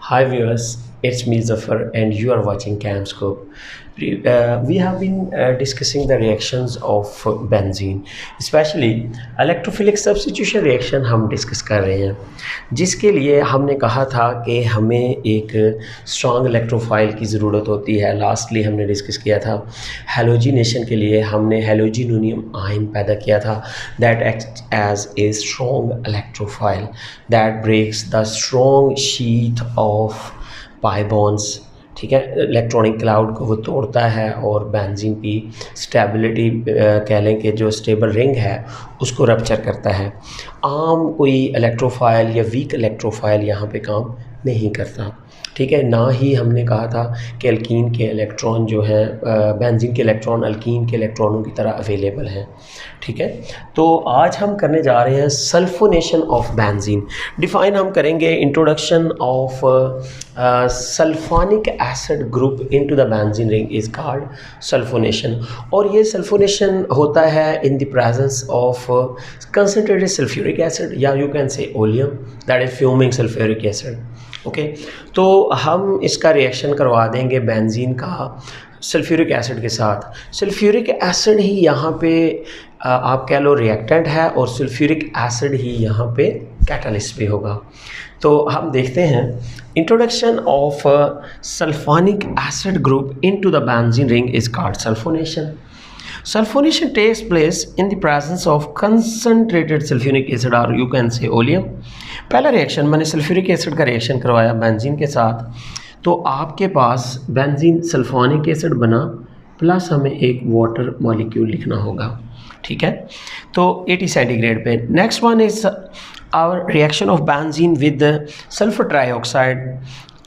Hi viewers, it's me Zafar and you are watching Camscope. We have been discussing the reactions of benzene, especially electrophilic substitution reaction हम discuss कर रहे हैं, जिसके लिए हमने कहा था कि हमें एक स्ट्रॉन्ग इलेक्ट्रोफाइल की ज़रूरत होती है। लास्टली हमने डिस्कस किया था हेलोजिनेशन के लिए हमने हेलोजिनोनियम आयन पैदा किया था that act as a strong electrophile that breaks the strong sheath of pi bonds. ठीक है, इलेक्ट्रॉनिक क्लाउड को वो तोड़ता है और बेंजीन की स्टेबिलिटी कह लें कि जो स्टेबल रिंग है उसको रप्चर करता है। आम कोई इलेक्ट्रोफाइल या वीक इलेक्ट्रोफाइल यहाँ पे काम नहीं करता। ठीक है, ना ही हमने कहा था कि अल्कीन के इलेक्ट्रॉन जो है बेंजीन के इलेक्ट्रॉन अल्कीन के इलेक्ट्रॉनों की तरह अवेलेबल हैं। ठीक है, तो आज हम करने जा रहे हैं सल्फोनेशन ऑफ बेंजीन। डिफ़ाइन हम करेंगे introduction of sulphonic acid group into the benzene ring is called sulphonation. और ये सल्फोनेशन होता है in the presence of concentrated sulphuric acid या you can say oleum that is fuming sulphuric acid. Okay, तो हम इसका रिएक्शन करवा देंगे बेंजीन का सल्फ्यूरिक एसिड के साथ। सल्फ्यूरिक एसिड ही यहाँ पे आप कह लो रिएक्टेंट है और सल्फ्यूरिक एसिड ही यहाँ पे कैटलिस्ट भी होगा। तो हम देखते हैं introduction of sulphonic acid group into the benzene ring is called sulphonation. Sulfonation takes place in the presence of concentrated sulfuric acid or you can say oleum। पहला रिएक्शन मैंने सल्फ्यूरिक एसिड का reaction करवाया benzene के साथ, तो आपके पास benzene sulphonic acid बना plus हमें एक वाटर मॉलिक्यूल लिखना होगा। ठीक है, तो 80 सेंटीग्रेड पे। Next one is our reaction of benzene with sulphur trioxide.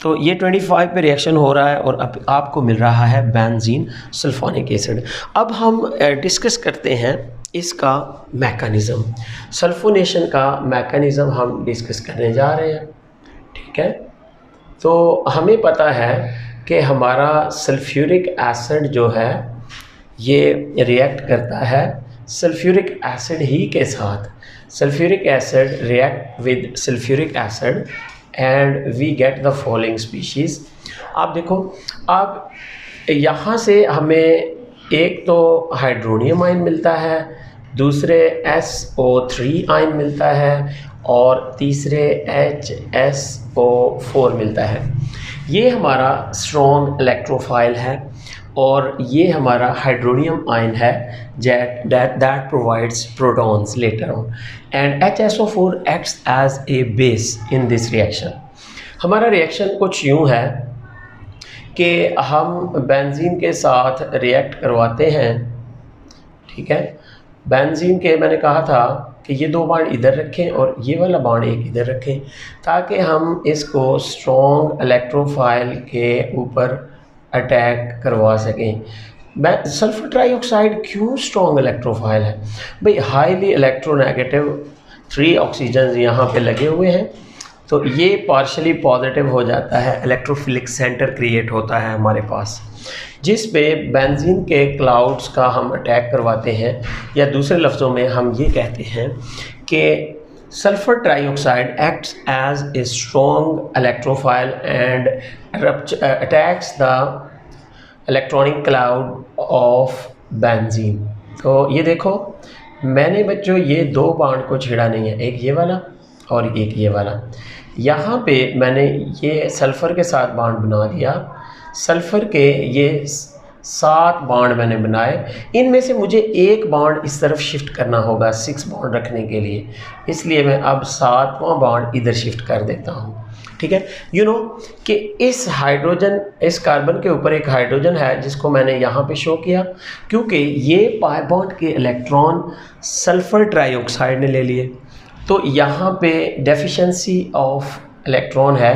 तो ये 25 पे रिएक्शन हो रहा है और अब आपको मिल रहा है बेंजीन सल्फोनिक एसिड। अब हम डिस्कस करते हैं इसका मैकेनिज़्म। सल्फोनेशन का मैकेनिज़्म हम डिस्कस करने जा रहे हैं। ठीक है, तो हमें पता है कि हमारा सल्फ्यूरिक एसिड जो है ये रिएक्ट करता है सल्फ्यूरिक एसिड ही के साथ। Sulphuric acid react with sulphuric acid and we get the following species. आप देखो, आप यहाँ से हमें एक तो हाइड्रोनियम आयन मिलता है, दूसरे SO3 आयन मिलता है और तीसरे HSO4 मिलता है। ये हमारा स्ट्रॉन्ग इलेक्ट्रोफाइल है और ये हमारा हाइड्रोनियम आयन है that provides protons later on and HSO4 acts as a base in this reaction। हमारा रिएक्शन कुछ यूँ है कि हम बेंजीन के साथ रिएक्ट करवाते हैं। ठीक है, बेंजीन के मैंने कहा था कि ये दो बाण इधर रखें और ये वाला बाण एक इधर रखें ताकि हम इसको स्ट्रॉन्ग इलेक्ट्रोफाइल के ऊपर अटैक करवा सकें। सल्फर ट्राईऑक्साइड क्यों स्ट्रॉन्ग इलेक्ट्रोफाइल है भाई? हाईली इलेक्ट्रोनेगेटिव 3 ऑक्सीजन यहाँ पे लगे हुए हैं, तो ये पार्शली पॉजिटिव हो जाता है, इलेक्ट्रोफिलिक सेंटर क्रिएट होता है हमारे पास, जिस पे बेंजीन के क्लाउड्स का हम अटैक करवाते हैं। या दूसरे लफ्ज़ों में हम ये कहते हैं कि sulphur trioxide acts as a strong electrophile and attacks the electronic cloud of benzene. तो ये देखो, मैंने बच्चों ये दो बाण को छेड़ा नहीं है, एक ये वाला और एक ये वाला। यहाँ पे मैंने ये सल्फ़र के साथ बाण बना दिया। सल्फ़र के ये 7 बाण मैंने बनाए, इनमें से मुझे एक बाण इस तरफ शिफ्ट करना होगा 6 बाण रखने के लिए, इसलिए मैं अब 7वां बाण इधर शिफ्ट कर देता हूँ। ठीक है, यू नो कि इस हाइड्रोजन, इस कार्बन के ऊपर एक हाइड्रोजन है जिसको मैंने यहाँ पे शो किया क्योंकि ये पाई बॉन्ड के इलेक्ट्रॉन सल्फर ट्राईऑक्साइड ने ले लिए, तो यहाँ पे डेफिशिएंसी ऑफ इलेक्ट्रॉन है,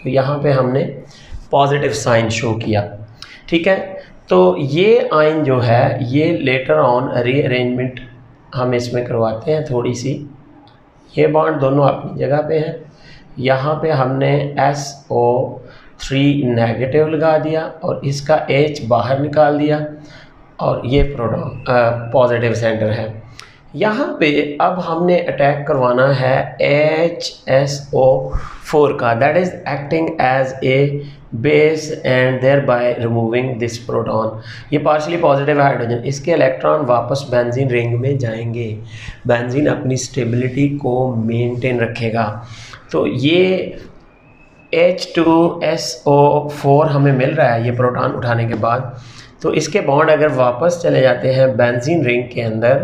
तो यहाँ पे हमने पॉजिटिव साइन शो किया। ठीक है, तो ये आयन जो है ये लेटर ऑन रीअरेंजमेंट हम इसमें करवाते हैं थोड़ी सी। ये बॉन्ड दोनों अपनी जगह पे हैं, यहाँ पे हमने SO3 नेगेटिव लगा दिया और इसका H बाहर निकाल दिया और ये प्रोटॉन पॉजिटिव सेंटर है। यहाँ पे अब हमने अटैक करवाना है HSO4 का, that is acting as a base and thereby removing this proton. ये पार्शली पॉजिटिव हाइड्रोजन, इसके इलेक्ट्रॉन वापस बेंजीन रिंग में जाएंगे, बेंजीन अपनी स्टेबिलिटी को मेंटेन रखेगा। तो ये H2SO4 हमें मिल रहा है ये प्रोटॉन उठाने के बाद। तो इसके बॉन्ड अगर वापस चले जाते हैं बेंजीन रिंग के अंदर,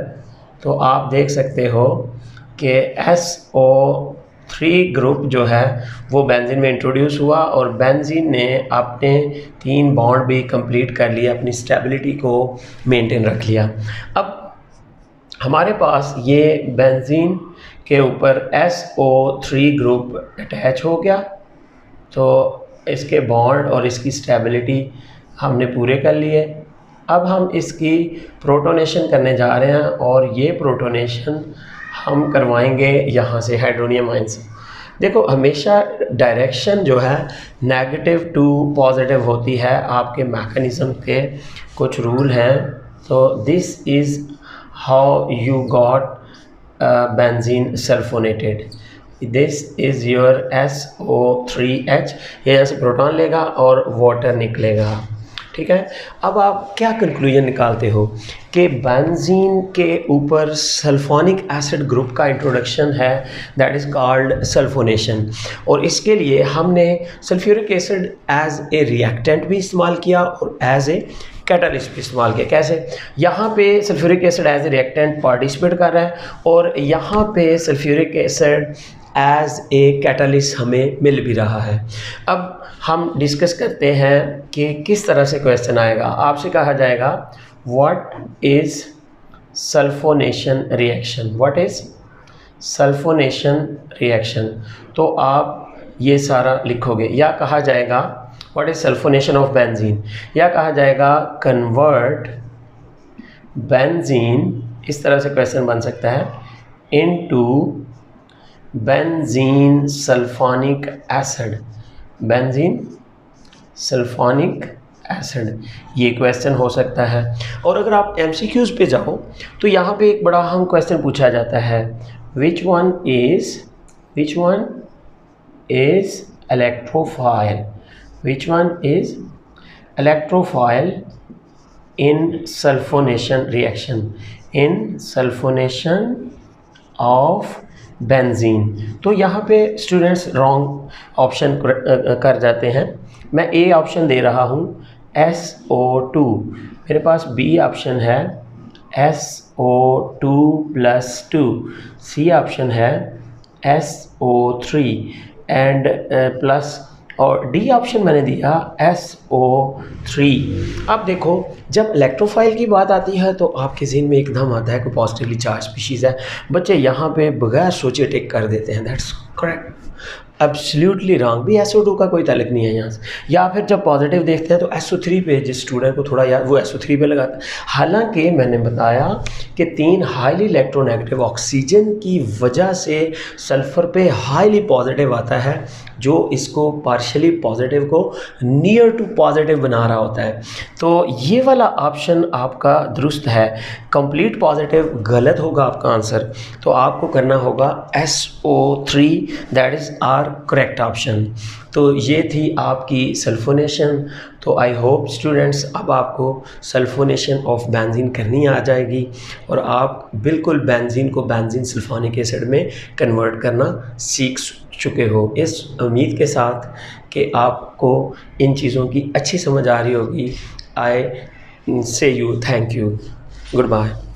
तो आप देख सकते हो कि SO3 ग्रुप जो है वो बेंजीन में इंट्रोड्यूस हुआ और बेंजीन ने अपने 3 बॉन्ड भी कंप्लीट कर लिए, अपनी स्टेबिलिटी को मेंटेन रख लिया। अब हमारे पास ये बेंजीन के ऊपर SO3 ग्रुप अटैच हो गया, तो इसके बॉन्ड और इसकी स्टेबिलिटी हमने पूरे कर लिए। अब हम इसकी प्रोटोनेशन करने जा रहे हैं और ये प्रोटोनेशन हम करवाएंगे यहाँ से हाइड्रोनियम आयन से। देखो हमेशा डायरेक्शन जो है नेगेटिव टू पॉजिटिव होती है, आपके मैकेनिज़्म के कुछ रूल हैं। तो this is how you got benzene sulphonated. This is your SO3H, ये यहाँ से प्रोटॉन लेगा और वाटर निकलेगा, ठीक है। अब आप क्या कंक्लूजन निकालते हो कि बेंजीन के ऊपर सल्फोनिक एसिड ग्रुप का इंट्रोडक्शन है, दैट इज़ कॉल्ड सल्फोनेशन। और इसके लिए हमने sulphuric acid as a reactant भी इस्तेमाल किया और एज ए कैटलिस्ट भी इस्तेमाल किया। कैसे? यहाँ पे sulphuric acid as a reactant participate कर रहा है और यहाँ पे sulphuric acid as a catalyst हमें मिल भी रहा है। अब हम डिस्कस करते हैं कि किस तरह से क्वेश्चन आएगा। आपसे कहा जाएगा what is sulphonation reaction, what is sulphonation reaction, तो आप ये सारा लिखोगे। या कहा जाएगा what is sulphonation of benzene, या कहा जाएगा कन्वर्ट बेंजीन, इस तरह से क्वेश्चन बन सकता है, into benzene sulphonic acid, benzene sulphonic acid, ये क्वेश्चन हो सकता है। और अगर आप MCQs पे जाओ तो यहाँ पे एक बड़ा अहम क्वेश्चन पूछा जाता है, which one is electrophile, which one is electrophile in sulphonation reaction, in sulphonation of benzene. तो यहाँ पे स्टूडेंट्स रॉन्ग ऑप्शन कर जाते हैं। मैं ए ऑप्शन दे रहा हूँ SO2, मेरे पास बी ऑप्शन है SO2+2, सी ऑप्शन है SO3 एंड प्लस, और डी ऑप्शन मैंने दिया SO3। अब देखो जब इलेक्ट्रोफाइल की बात आती है तो आपके ज़हन में एकदम आता है कोई पॉजिटिवली चार्ज स्पीशीज़ है। बच्चे यहाँ पे बगैर सोचे टिक कर देते हैं, दैट्स करेक्ट, एब्सोल्युटली रॉन्ग, भी SO2 का कोई ताल्लुक नहीं है यहाँ से। या फिर जब पॉजिटिव देखते हैं तो SO3 पे, जिस स्टूडेंट को थोड़ा याद वो SO3 पे लगाता है। हालांकि मैंने बताया कि 3 हाईली इलेक्ट्रोनेगेटिव ऑक्सीजन की वजह से सल्फ़र पे हाईली पॉजिटिव आता है, जो इसको पार्शियली पॉजिटिव को नियर टू पॉजिटिव बना रहा होता है। तो ये वाला ऑप्शन आपका दुरुस्त है, कंप्लीट पॉजिटिव गलत होगा आपका आंसर। तो आपको करना होगा SO3, that is our correct option. तो ये थी आपकी सल्फोनेशन। तो आई होप स्टूडेंट्स अब आपको सल्फोनेशन ऑफ बेंजीन करनी आ जाएगी और आप बिल्कुल बेंजीन को बेंजीन सल्फोनिक एसिड में कन्वर्ट करना सीख चुके हो। इस उम्मीद के साथ कि आपको इन चीज़ों की अच्छी समझ आ रही होगी। I say you thank you, good bye.